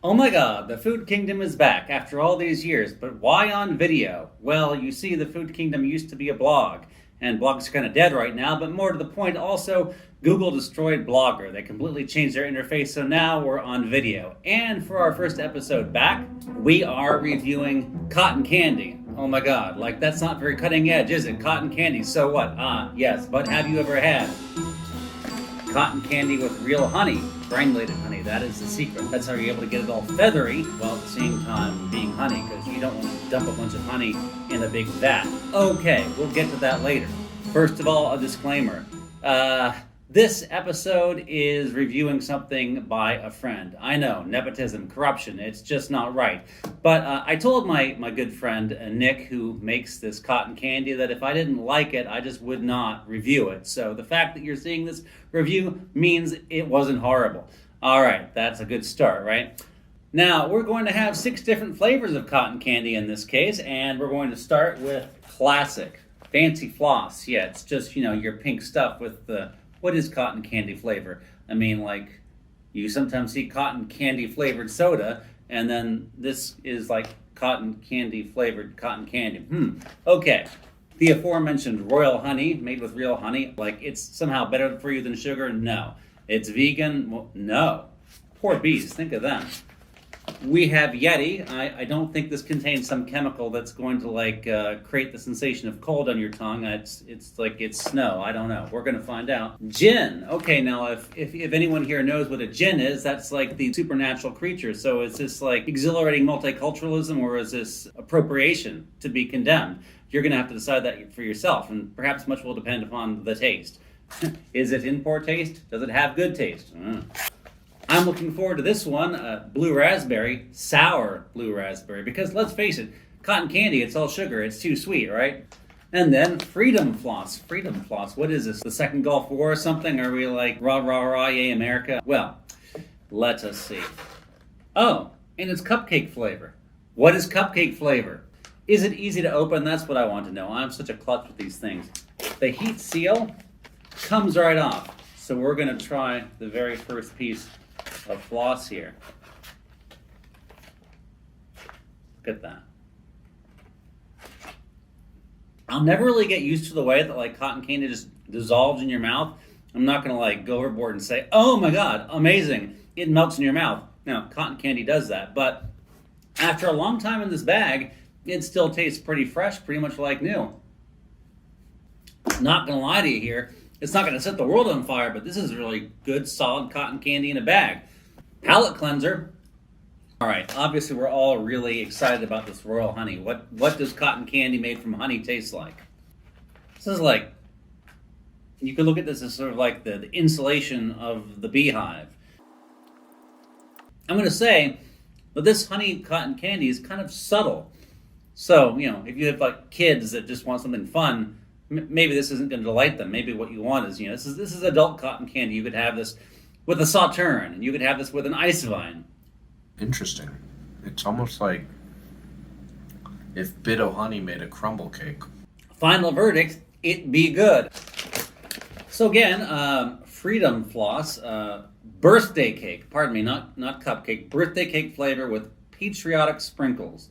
Oh my god, the Food Kingdom is back after all these years, but why on video? Well, you see, the Food Kingdom used to be a blog, and blogs are kind of dead right now, but more to the point, also, Google destroyed Blogger. They completely changed their interface, so now we're on video. And for our first episode back, we are reviewing cotton candy. Oh my god, like that's not very cutting edge, is it? Cotton candy, so what? Yes, but have you ever had cotton candy with real honey, granulated honey? That is the secret. That's how you're able to get it all feathery while at the same time being honey, because you don't want to dump a bunch of honey in a big vat. Okay, we'll get to that later. First of all, a disclaimer. This episode is reviewing something by a friend. I know, nepotism, corruption, it's just not right. But I told my good friend, Nick, who makes this cotton candy, that if I didn't like it, I just would not review it. So the fact that you're seeing this review means it wasn't horrible. All right, that's a good start, right? Now, we're going to have 6 different flavors of cotton candy in this case, and we're going to start with classic, fancy floss. Yeah, it's just, your pink stuff with the... What is cotton candy flavor? I mean, like, you sometimes see cotton candy flavored soda, and then this is like cotton candy flavored cotton candy. Okay. The aforementioned royal honey, made with real honey, like it's somehow better for you than sugar? No. It's vegan? Well, no. Poor bees, think of them. We have Yeti. I don't think this contains some chemical that's going to create the sensation of cold on your tongue. It's like it's snow. I don't know. We're going to find out. Gin. Okay, now if anyone here knows what a gin is, that's like the supernatural creature. So is this like exhilarating multiculturalism, or is this appropriation to be condemned? You're going to have to decide that for yourself, and perhaps much will depend upon the taste. Is it in poor taste? Does it have good taste? I'm looking forward to this one, blue raspberry, sour blue raspberry, because let's face it, cotton candy, it's all sugar, it's too sweet, right? And then freedom floss. Freedom floss, what is this, the second Gulf War or something? Are we like rah, rah, rah, yay, America? Well, let us see. Oh, and it's cupcake flavor. What is cupcake flavor? Is it easy to open? That's what I want to know. I'm such a klutz with these things. The heat seal comes right off. So we're going to try the very first piece of floss here. Look at that. I'll never really get used to the way that like cotton candy just dissolves in your mouth. I'm not going to go overboard and say, oh my god, amazing, it melts in your mouth. Now, cotton candy does that, but after a long time in this bag, it still tastes pretty fresh, pretty much like new. Not going to lie to you here, it's not going to set the world on fire, but this is really good, solid cotton candy in a bag. Palate cleanser. All right, obviously we're all really excited about this royal honey. What does cotton candy made from honey taste like? This is like, you could look at this as sort of like the insulation of the beehive. I'm going to say that this honey cotton candy is kind of subtle. So, if you have like kids that just want something fun, maybe this isn't going to delight them. Maybe what you want is, this is adult cotton candy. You could have this with a sauterne, and you could have this with an ice vine. Interesting. It's almost like if Bit O' Honey made a crumble cake. Final verdict, it be good. So again, freedom floss, birthday cake, pardon me, not cupcake, birthday cake flavor with patriotic sprinkles.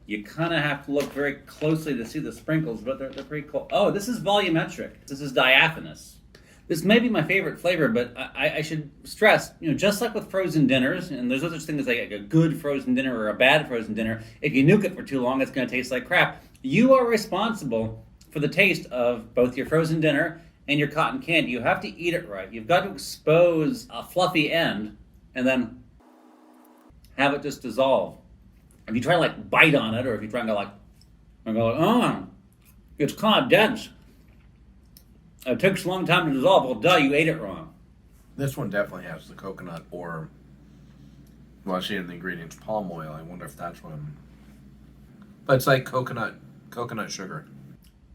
You kind of have to look very closely to see the sprinkles, but they're pretty cool. Oh, this is volumetric. This is diaphanous. This may be my favorite flavor, but I should stress, just like with frozen dinners, and there's no such thing as like a good frozen dinner or a bad frozen dinner. If you nuke it for too long, it's going to taste like crap. You are responsible for the taste of both your frozen dinner and your cotton candy. You have to eat it right. You've got to expose a fluffy end and then have it just dissolve. If you try to bite on it, or if you try and go it's kind of dense. It takes a long time to dissolve. Well, duh, you ate it wrong. This one definitely has the coconut, or, well, I see in the ingredients palm oil. I wonder if that's one. But it's like coconut sugar.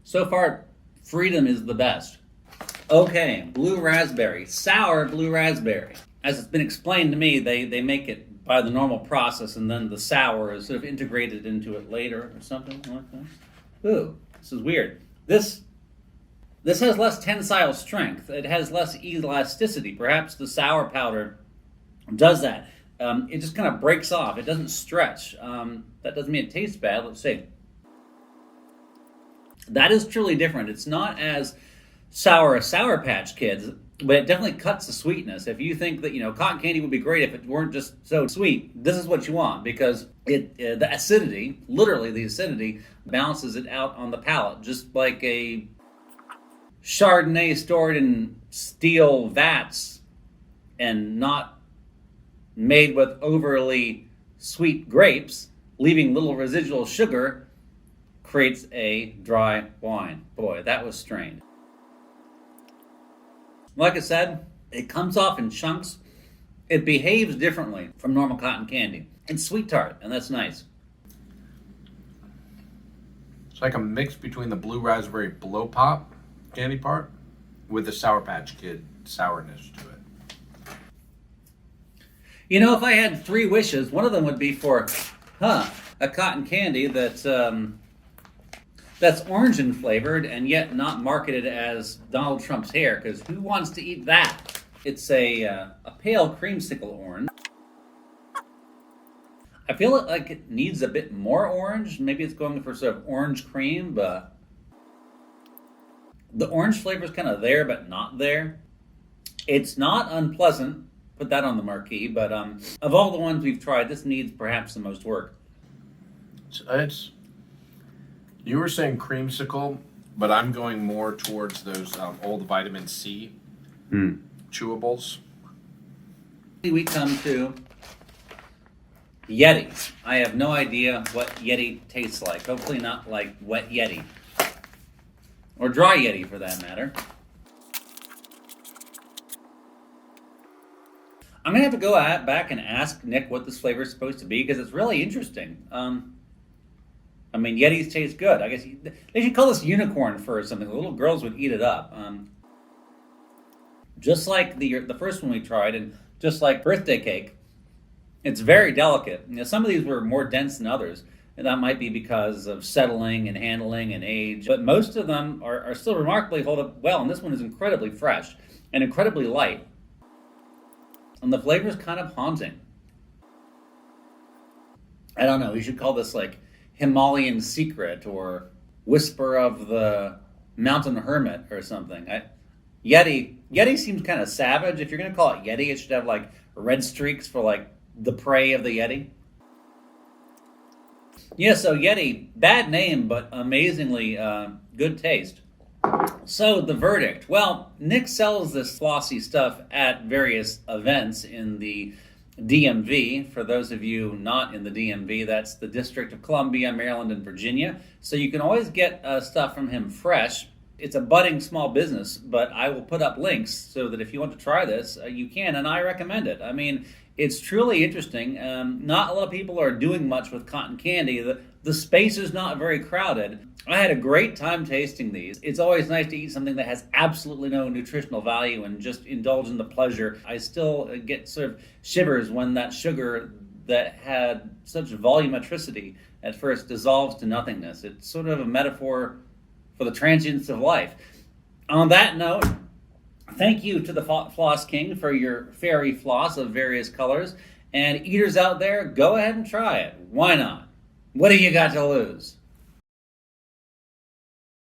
So far, freedom is the best. Okay, blue raspberry, sour blue raspberry. As it's been explained to me, they make it by the normal process, and then the sour is sort of integrated into it later or something like that. Ooh, this is weird. This has less tensile strength. It has less elasticity. Perhaps the sour powder does that. it just kind of breaks off. It doesn't stretch. That doesn't mean it tastes bad. Let's see. That is truly different. It's not as sour as Sour Patch Kids, but it definitely cuts the sweetness. If you think that, cotton candy would be great if it weren't just so sweet, this is what you want, because the acidity, literally the acidity, balances it out on the palate, just like a Chardonnay stored in steel vats and not made with overly sweet grapes, leaving little residual sugar, creates a dry wine. Boy, that was strained. Like I said, it comes off in chunks. It behaves differently from normal cotton candy. It's sweet tart, and that's nice. It's like a mix between the blue raspberry blow pop candy part with the Sour Patch Kid sourness to it. If I had 3 wishes, one of them would be for, a cotton candy that's orange and flavored and yet not marketed as Donald Trump's hair, because who wants to eat that? It's a pale creamsicle orange. I feel like it needs a bit more orange. Maybe it's going for sort of orange cream, but the orange flavor is kind of there, but not there. It's not unpleasant. Put that on the marquee. But of all the ones we've tried, this needs perhaps the most work. You were saying creamsicle, but I'm going more towards those old vitamin C chewables. We come to Yeti. I have no idea what Yeti tastes like. Hopefully not like wet Yeti. Or dry Yeti, for that matter. I'm going to have to go back and ask Nick what this flavor is supposed to be, because it's really interesting. Yetis taste good. I guess they should call this unicorn fur or something. The little girls would eat it up. Just like the first one we tried, and just like birthday cake, it's very delicate. Some of these were more dense than others, and that might be because of settling and handling and age. But most of them are still remarkably hold up well, and this one is incredibly fresh and incredibly light. And the flavor is kind of haunting. I don't know. We should call this like Himalayan Secret or Whisper of the Mountain Hermit or something. Yeti seems kind of savage. If you're going to call it Yeti, it should have like red streaks for like the prey of the Yeti. Yeah, so Yeti, bad name, but amazingly good taste. So the verdict. Well, Nick sells this flossy stuff at various events in the DMV. For those of you not in the DMV, that's the District of Columbia, Maryland, and Virginia. So you can always get stuff from him fresh. It's a budding small business, but I will put up links so that if you want to try this, you can, and I recommend it. It's truly interesting. Not a lot of people are doing much with cotton candy. The space is not very crowded. I had a great time tasting these. It's always nice to eat something that has absolutely no nutritional value and just indulge in the pleasure. I still get sort of shivers when that sugar that had such volumetricity at first dissolves to nothingness. It's sort of a metaphor for the transience of life. On that note, thank you to the Floss King for your fairy floss of various colors. And eaters out there, go ahead and try it. Why not? What do you got to lose?